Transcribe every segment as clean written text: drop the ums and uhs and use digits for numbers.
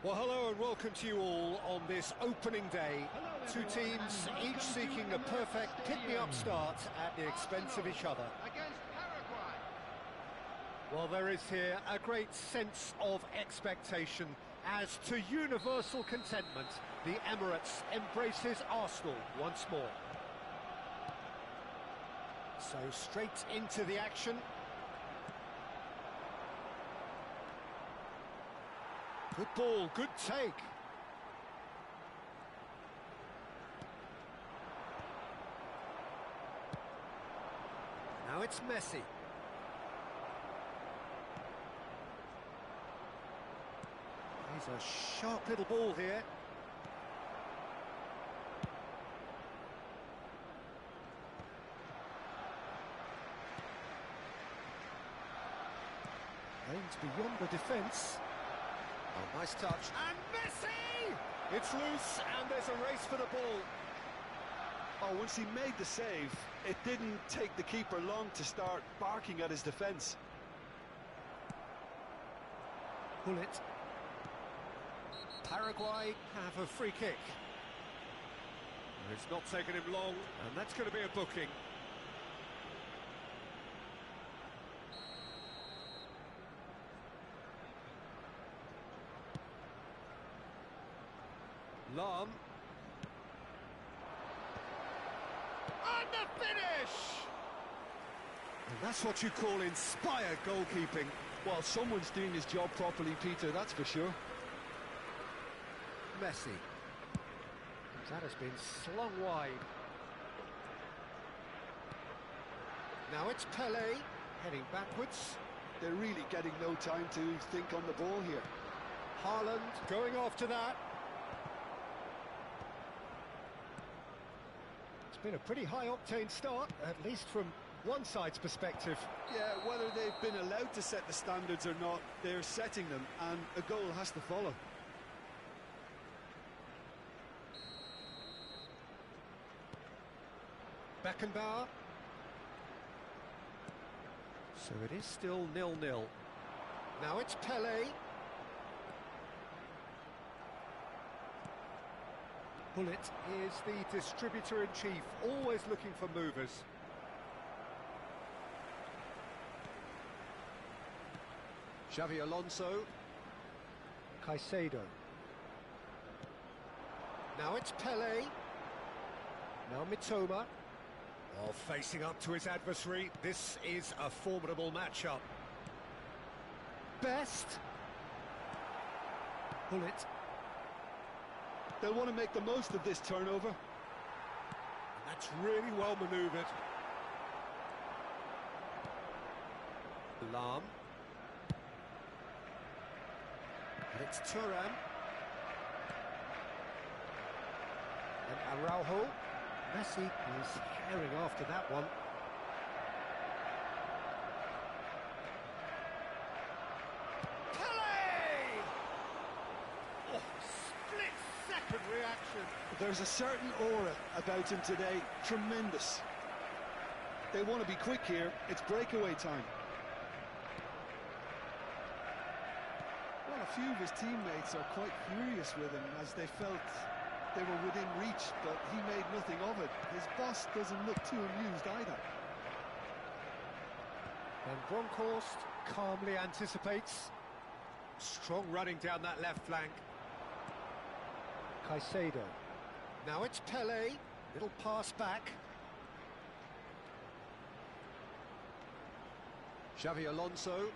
Well, hello and welcome to you all on this opening day. Two teams, each seeking a perfect pick-me-up start at the expense of each other. Against Paraguay. Well, there is here a great sense of expectation as, to universal contentment, the Emirates embraces Arsenal once more. So straight into the action. Good ball, good take. Now it's Messi. He's a sharp little ball here. Aims beyond the defence. Oh, nice touch. And Messi! It's loose, and there's a race for the ball. Oh, once he made the save, it didn't take the keeper long to start barking at his defence. Pull it. Paraguay have a free kick. It's not taken him long, and that's going to be a booking. Lahm. And the finish! And that's what you call inspired goalkeeping. Well, someone's doing his job properly, Peter, that's for sure. Messi. That has been slung wide. Now it's Pelé, heading backwards. They're really getting no time to think on the ball here. Haaland going after that. It's been a pretty high-octane start, at least from one side's perspective. Yeah, whether they've been allowed to set the standards or not, they're setting them, and a goal has to follow. Beckenbauer. So it is still 0-0. Now it's Pelé. Bullet is the distributor-in-chief, always looking for movers. Xavi Alonso. Caicedo. Now it's Pelé. Now Mitoma. Oh, facing up to his adversary, this is a formidable matchup. Best. Bullet. They'll want to make the most of this turnover. And that's really well manoeuvred. Lahm. And it's Thuram. And Araujo. Messi is herring after that one. Pelé! Oh, split-second reaction. There's a certain aura about him today, tremendous. They want to be quick here, it's breakaway time. Well, a few of his teammates are quite furious with him as they felt they were within reach, but he made nothing of it. His boss doesn't look too amused either. And Bronkhorst calmly anticipates. Strong running down that left flank. Caicedo. Now it's Pelé. Little pass back. Xavi Alonso.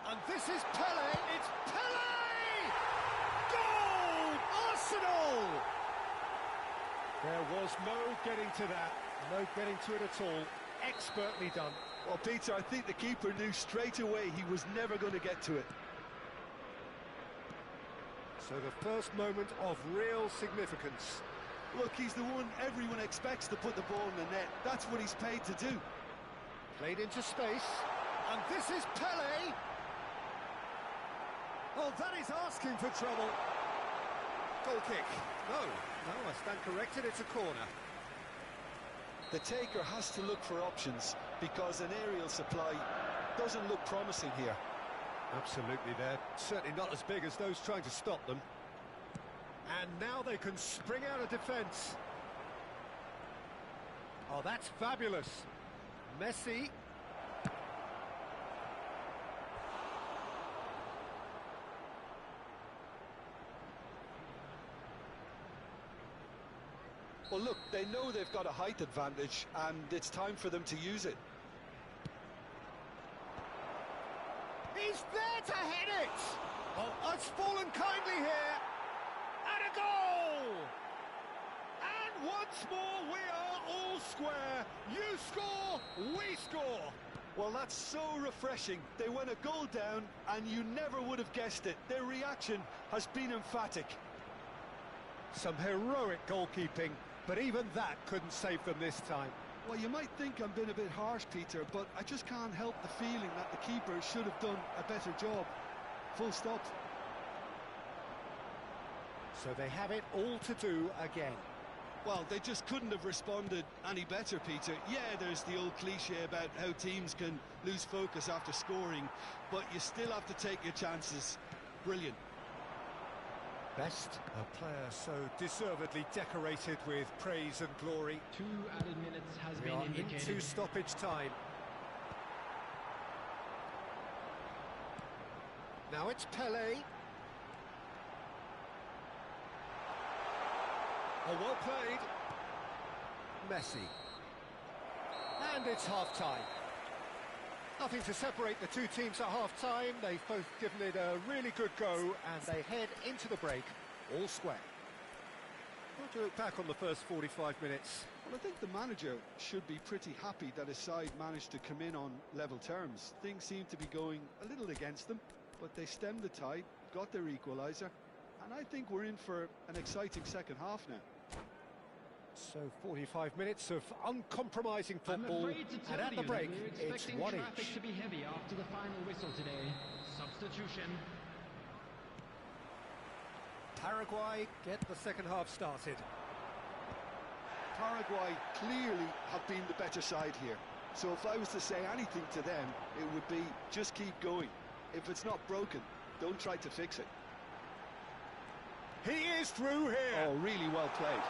And this is Pelé. It's Pelé! Arsenal! There was no getting to that, no getting to it at all. Expertly done. Well, Peter, I think the keeper knew straight away he was never going to get to it. So the first moment of real significance. Look, he's the one everyone expects to put the ball in the net. That's what he's paid to do. Played into space, and this is Pelé. Oh, that is asking for trouble. Goal kick. No, I stand corrected, it's a corner. The taker has to look for options because an aerial supply doesn't look promising here. Absolutely, they're certainly not as big as those trying to stop them. And now they can spring out of defence. Oh, that's fabulous. Messi. Well, look, they know they've got a height advantage, and it's time for them to use it. He's there to hit it! Oh, it's fallen kindly here. And a goal! And once more, we are all square. You score, we score. Well, that's so refreshing. They went a goal down, and you never would have guessed it. Their reaction has been emphatic. Some heroic goalkeeping, but even that couldn't save them this time. Well, you might think I'm being a bit harsh, Peter, but I just can't help the feeling that the keeper should have done a better job. Full stop. So they have it all to do again. Well, they just couldn't have responded any better, Peter. Yeah, there's the old cliche about how teams can lose focus after scoring, but you still have to take your chances. Brilliant. Best, a player so deservedly decorated with praise and glory. 2 added minutes has We been are indicated. into stoppage time. Now it's Pelé. Oh, well played. Messi. And it's half-time. Nothing to separate the two teams at half-time. They've both given it a really good go, and they head into the break, all square. What do you look back on the first 45 minutes? Well, I think the manager should be pretty happy that his side managed to come in on level terms. Things seem to be going a little against them, but they stemmed the tide, got their equaliser, and I think we're in for an exciting second half now. So 45 minutes of uncompromising football, I'm afraid to tell and at the you break, that we're it's expecting 1 traffic each. to be heavy after the final whistle today. Substitution. Paraguay get the second half started. Paraguay clearly have been the better side here. So if I was to say anything to them, it would be just keep going. If it's not broken, don't try to fix it. He is through here. Oh, really well played.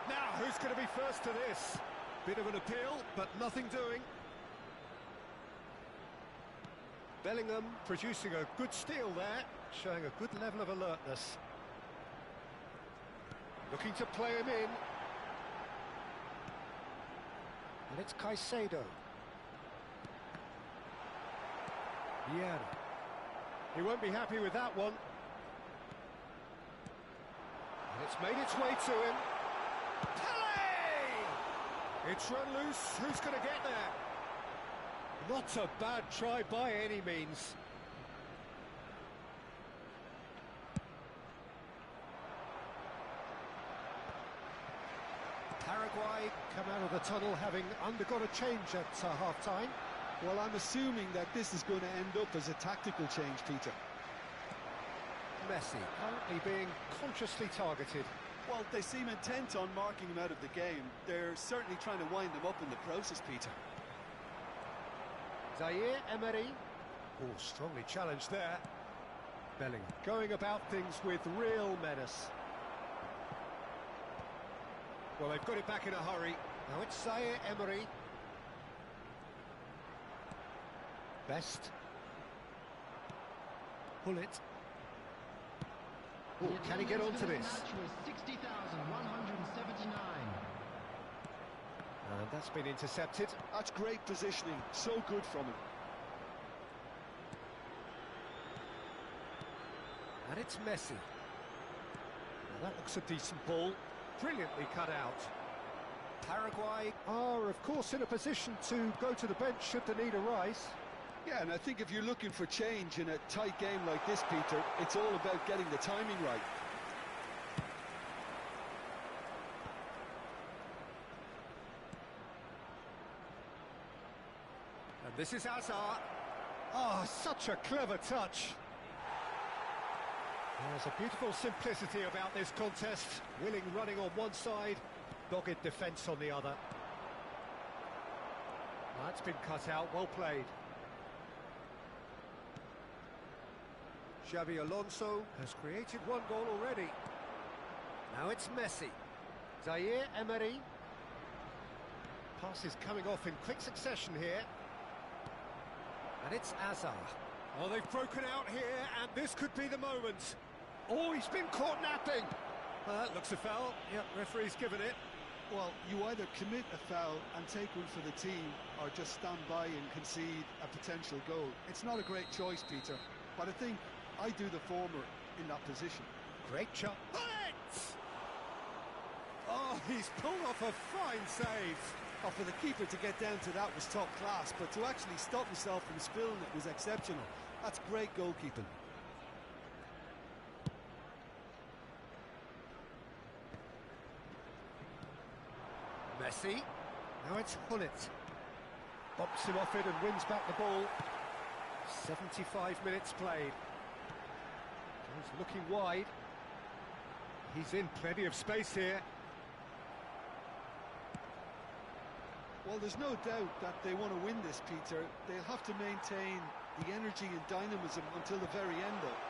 Now, who's going to be first to this? Bit of an appeal, but nothing doing. Bellingham producing a good steal there, showing a good level of alertness. Looking to play him in. And it's Caicedo. Vieira. He won't be happy with that one. And it's made its way to him. Pelé! It's run loose. Who's going to get there? Not a bad try by any means. Paraguay come out of the tunnel having undergone a change at half-time. Well, I'm assuming that this is going to end up as a tactical change, Peter. Messi currently being consciously targeted. Well, they seem intent on marking him out of the game. They're certainly trying to wind him up in the process, Peter. Zaire Emery. Oh, strongly challenged there. Bellingham going about things with real menace. Well, they've got it back in a hurry. Now it's Zaire Emery. Best. Pull it. Oh, can he get onto this? 60,179. And that's been intercepted. That's great positioning. So good from him. And it's Messi. Well, that looks a decent ball. Brilliantly cut out. Paraguay are, of course, in a position to go to the bench should the need arise. Yeah, and I think if you're looking for change in a tight game like this, Peter, it's all about getting the timing right. And this is Hazard. Oh, such a clever touch. There's a beautiful simplicity about this contest. Willing running on one side, dogged defence on the other. That's been cut out, well played. Xabi Alonso has created one goal already. Now it's Messi. Zaire Emery. Passes coming off in quick succession here. And it's Hazard. Oh, they've broken out here, and this could be the moment. Oh, he's been caught napping. That looks a foul. Yep, referee's given it. Well, you either commit a foul and take one for the team, or just stand by and concede a potential goal. It's not a great choice, Peter, but I think I do the former in that position. Great shot. Oh, he's pulled off a fine save. Oh, for the keeper to get down to that was top class, but to actually stop himself from spilling it was exceptional. That's great goalkeeping. Messi. Now it's Hullet. Bops him off it and wins back the ball. 75 minutes played. He's looking wide. He's in plenty of space here. Well, there's no doubt that they want to win this, Peter. They'll have to maintain the energy and dynamism until the very end, though.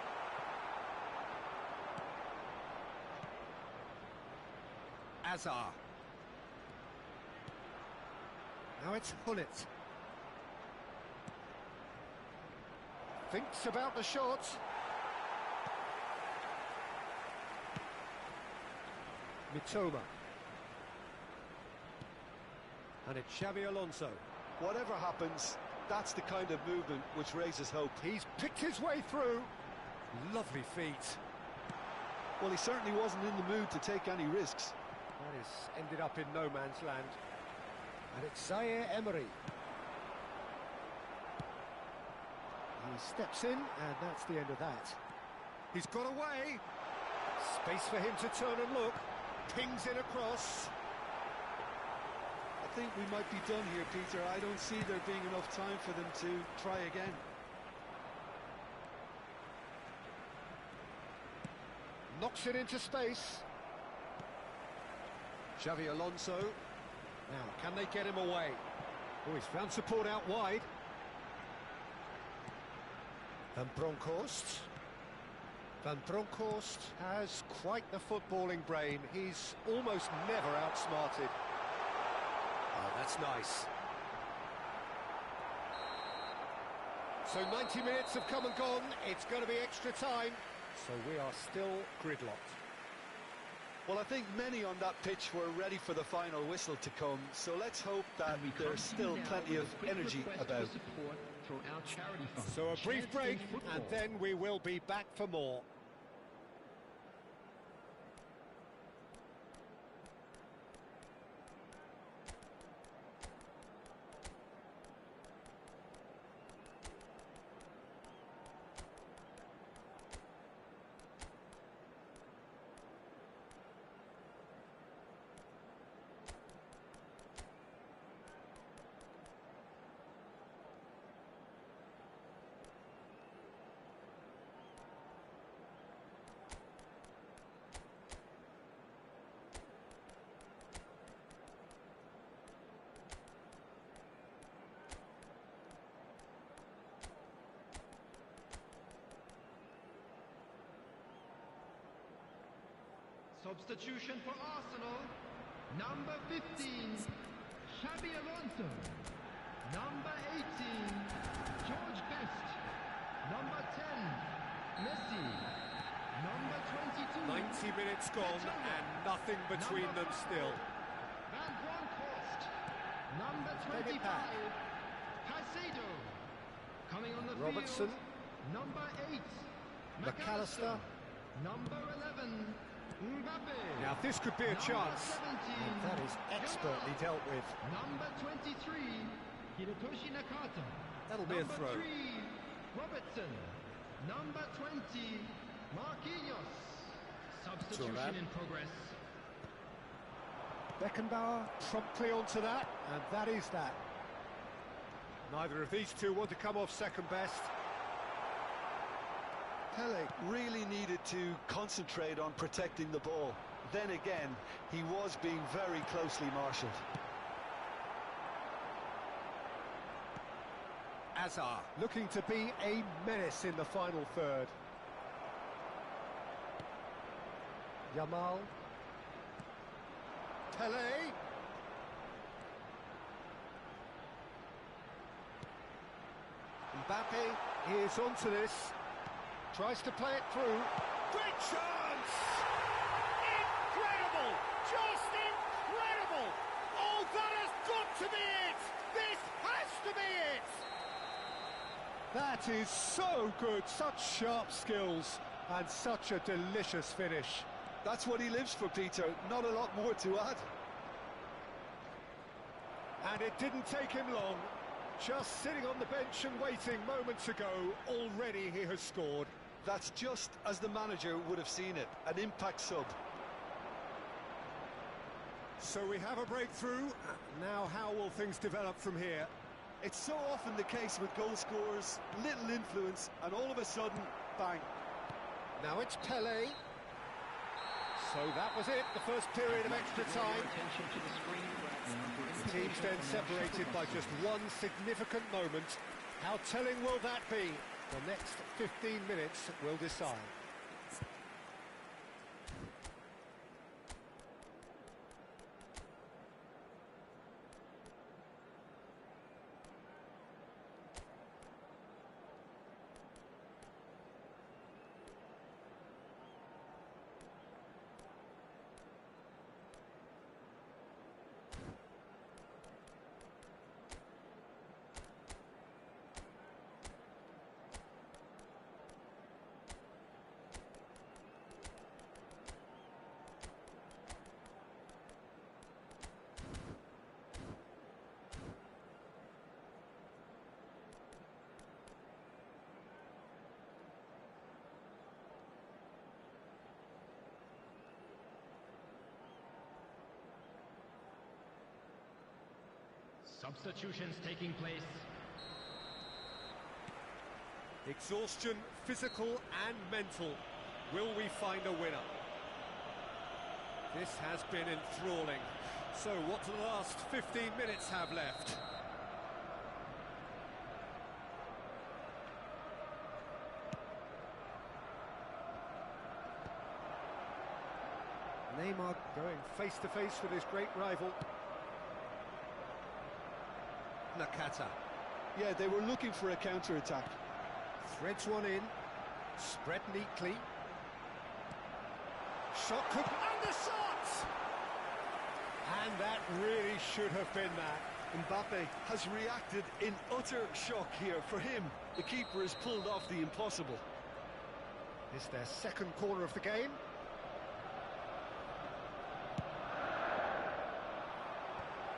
Hazard. Now it's Hullet. Thinks about the shot. Mitoma. And it's Xabi Alonso. Whatever happens, that's the kind of movement which raises hope. He's picked his way through. Lovely feet. Well, he certainly wasn't in the mood to take any risks. That has ended up in no man's land. And it's Zaire Emery. He steps in, and that's the end of that. He's got away. Space for him to turn and look. Pings in across. I think we might be done here, Peter. I don't see there being enough time for them to try again. Knocks it into space. Xabi Alonso. Now, can they get him away? Oh, he's found support out wide. Van Bronckhorst. Van Bronckhorst has quite the footballing brain. He's almost never outsmarted. Oh, that's nice. So 90 minutes have come and gone. It's going to be extra time. So we are still gridlocked. Well, I think many on that pitch were ready for the final whistle to come, so let's hope that there's still plenty of energy about. So a brief break, and then we will be back for more. Substitution for Arsenal. Number 15, Xabi Alonso. Number 18, George Best. Number 10, Messi. Number 22, 90 minutes gone and nothing between them still. Van Bronckhorst. Number 25, Caicedo. Coming on the Robertson. field. Number 8, McAllister. Number 11, Mbappe. Now this could be a Number chance. 17, And that is expertly dealt with. Number 23, Hirotoshi Nakata. That'll be a Number throw. 3, Robertson. Number 20, Marquinhos. Substitution Thuram. in progress. Beckenbauer promptly onto that, and that is that. Neither of these two want to come off second best. Pele really needed to concentrate on protecting the ball. Then again, he was being very closely marshalled. Hazard looking to be a menace in the final third. Yamal. Pele. Mbappe is onto this. Tries to play it through. Great chance! Incredible! Just incredible! Oh, that has got to be it! This has to be it! That is so good, such sharp skills and such a delicious finish. That's what he lives for, Peter. Not a lot more to add. And it didn't take him long. Just sitting on the bench and waiting moments ago, already he has scored. That's just as the manager would have seen it, an impact sub. So we have a breakthrough. Now how will things develop from here? It's so often the case with goal scorers, little influence, and all of a sudden, bang. Now it's Pele. So that was it, the first period of extra time. The teams then separated by just one significant moment. How telling will that be? The next 15 minutes will decide. Substitutions taking place. Exhaustion, physical and mental. Will we find a winner? This has been enthralling. So what do the last 15 minutes have left? Neymar going face to face with his great rival. Nakata. Yeah, they were looking for a counter-attack. Threads one in, spread neatly. Shot could... and the shot! And that really should have been that. Mbappe has reacted in utter shock here. For him, the keeper has pulled off the impossible. It's their second corner of the game.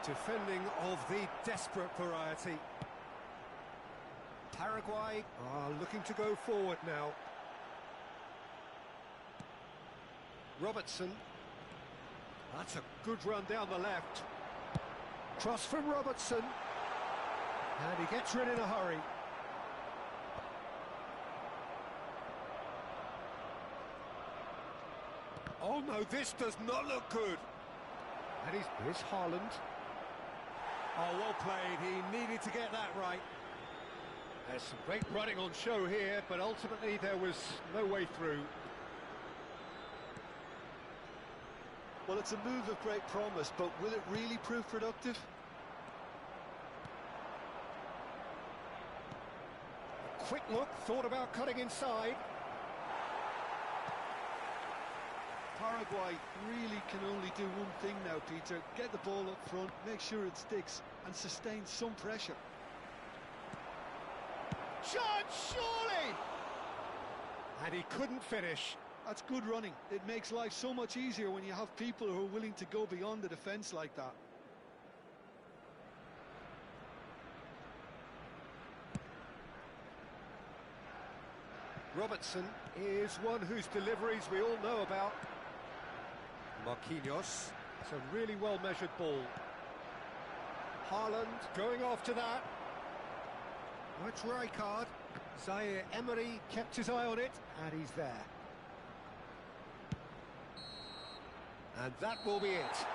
Defending of the desperate variety. Paraguay are looking to go forward now. Robertson. That's a good run down the left. Cross from Robertson. And he gets rid in a hurry. Oh no, this does not look good. And here's Haaland. Oh, well played. He needed to get that right. There's some great running on show here, but ultimately there was no way through. Well, it's a move of great promise, but will it really prove productive? A quick look, thought about cutting inside. Paraguay really can only do one thing now, Peter. Get the ball up front, make sure it sticks, and sustain some pressure. Chance, surely! And he couldn't finish. That's good running. It makes life so much easier when you have people who are willing to go beyond the defence like that. Robertson is one whose deliveries we all know about. Marquinhos. It's a really well-measured ball. Haaland going after that. That's Rijkaard. Zaire Emery kept his eye on it, and he's there. And that will be it.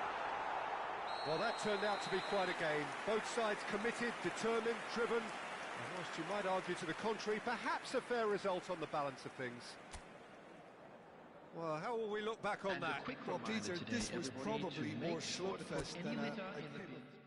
Well, that turned out to be quite a game. Both sides committed, determined, driven. And whilst you might argue to the contrary, perhaps a fair result on the balance of things. Well, how will we look back on And a that? quick Well, reminder Peter, today, this was everybody, probably to more make sure to put slugfest any than litter a in the bin.